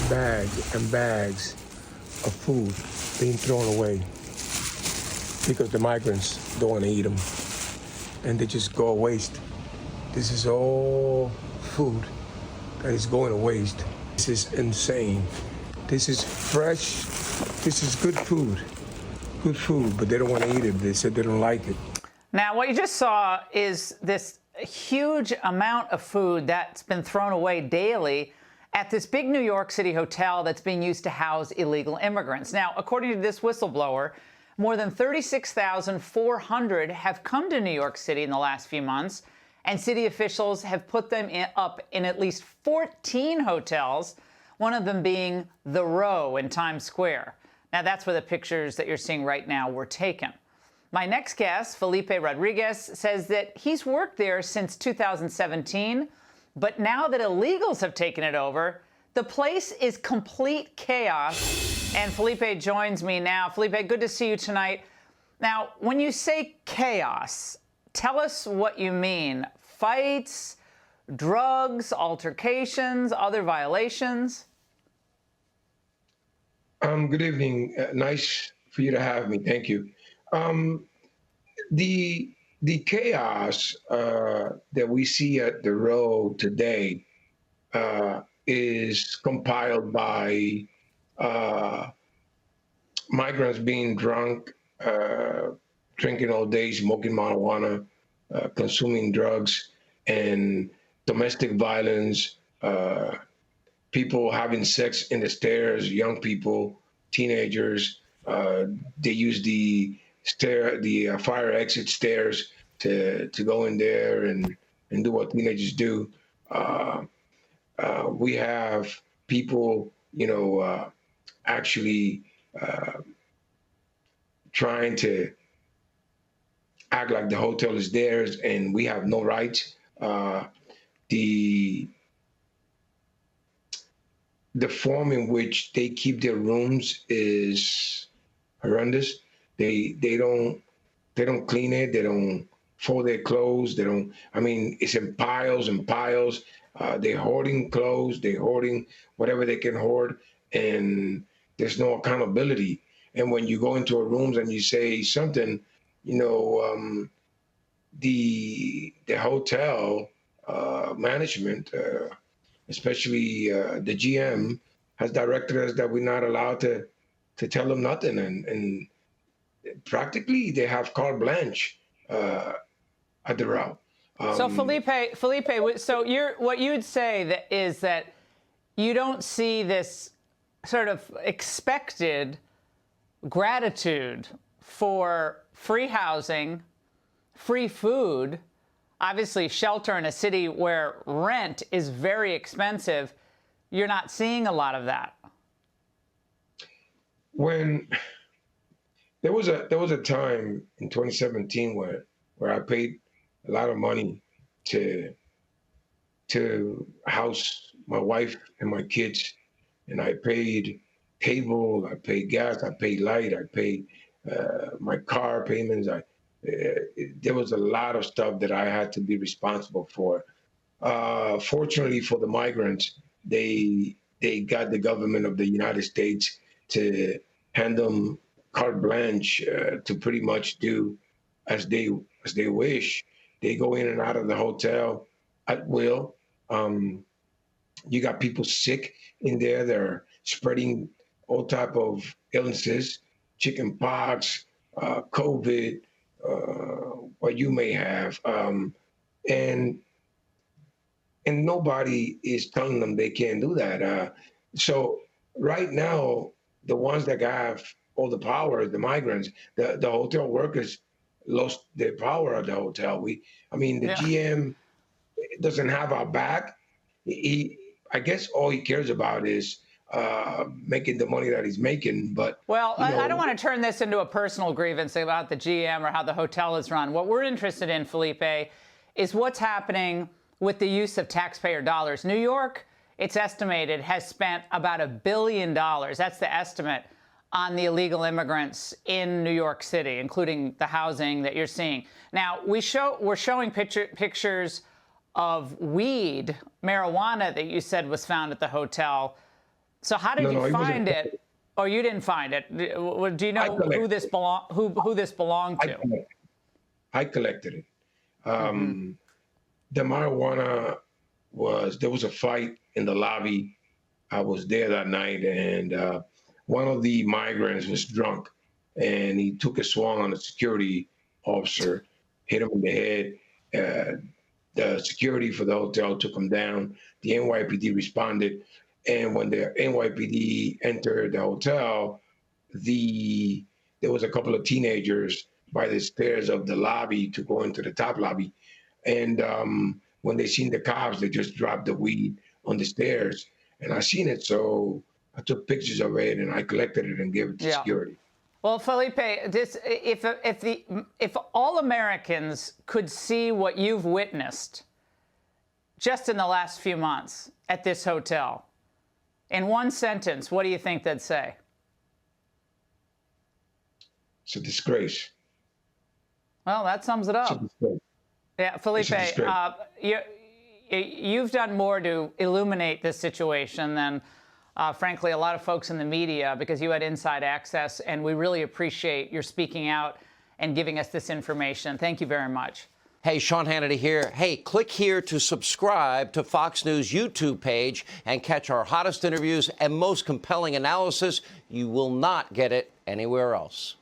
bags and bags of food being thrown away because the migrants don't want to eat them, and they just go to waste. This is all food that is going to waste. This is insane. This is fresh. This is good food, but they don't want to eat it. They said they don't like it. Now, what you just saw is this huge amount of food that's been thrown away daily at this big New York City hotel that's being used to house illegal immigrants. Now, according to this whistleblower, more than 36,400 have come to New York City in the last few months, and city officials have put them up in at least 14 hotels, one of them being The Row in Times Square. Now, that's where the pictures that you're seeing right now were taken. My next guest, Felipe Rodriguez, says that he's worked there since 2017, but now that illegals have taken it over, the place is complete chaos. And Felipe joins me now. Felipe, good to see you tonight. Now, when you say chaos, tell us what you mean. Fights, drugs, altercations, other violations? Good evening. Nice for you to have me. Thank you. The chaos that we see at the Row today is compiled by migrants being drunk, drinking all day, smoking marijuana, consuming drugs, and domestic violence, people having sex in the stairs, young people, teenagers. They use the fire exit stairs to go in there and do what teenagers do. We have people, actually trying to act like the hotel is theirs and we have no rights. The form in which they keep their rooms is horrendous. They don't clean it. They don't fold their clothes. It's in piles and piles. They're hoarding clothes. They're hoarding whatever they can hoard, and there's no accountability. And when you go into a room and you say something, the hotel management, especially the GM, has directed us that we're not allowed to tell them nothing, and practically they have carte blanche at the Row. So Felipe, so what you would say is that you don't see this sort of expected gratitude for free housing, free food, obviously shelter in a city where rent is very expensive. You're not seeing a lot of that. When there was a time in 2017 where I paid a lot of money to house my wife and my kids, and I paid cable, I paid gas, I paid light, I paid my car payments. There was a lot of stuff that I had to be responsible for. Fortunately for the migrants, they got the government of the United States to hand them carte blanche to pretty much do as they wish. They go in and out of the hotel at will. You got people sick in there. They're spreading all type of illnesses, chicken pox, COVID, what you may have, and nobody is telling them they can't do that. So right now, the ones that have all the power, the migrants, the hotel workers lost their power at the hotel. The GM doesn't have our back. I guess all he cares about is making the money that he's making. But I don't want to turn this into a personal grievance about the GM or how the hotel is run. What we're interested in, Felipe, is what's happening with the use of taxpayer dollars. New York, it's estimated, has spent about $1 billion. That's the estimate on the illegal immigrants in New York City, including the housing that you're seeing. Now, we're showing pictures of weed, marijuana that you said was found at the hotel. So how did No, you no, it wasn't. find it? Or you didn't find it? Do you know who this belonged to? I collected it. The marijuana there was a fight in the lobby. I was there that night, and one of the migrants was drunk, and he took a swung on a security officer, hit him in the head. The security for the hotel took him down. The NYPD responded, and when the NYPD entered the hotel, there was a couple of teenagers by the stairs of the lobby to go into the top lobby, and when they seen the cops, they just dropped the weed on the stairs, and I seen it, so I took pictures of it and I collected it and gave it to security. Well, Felipe, if all Americans could see what you've witnessed just in the last few months at this hotel, in one sentence, what do you think they'd say? It's a disgrace. Well, that sums it up. Yeah, Felipe, you've done more to illuminate this situation than, frankly, a lot of folks in the media, because you had inside access, and we really appreciate your speaking out and giving us this information. Thank you very much. Hey, Sean Hannity here. Hey, click here to subscribe to Fox News YouTube page and catch our hottest interviews and most compelling analysis. You will not get it anywhere else.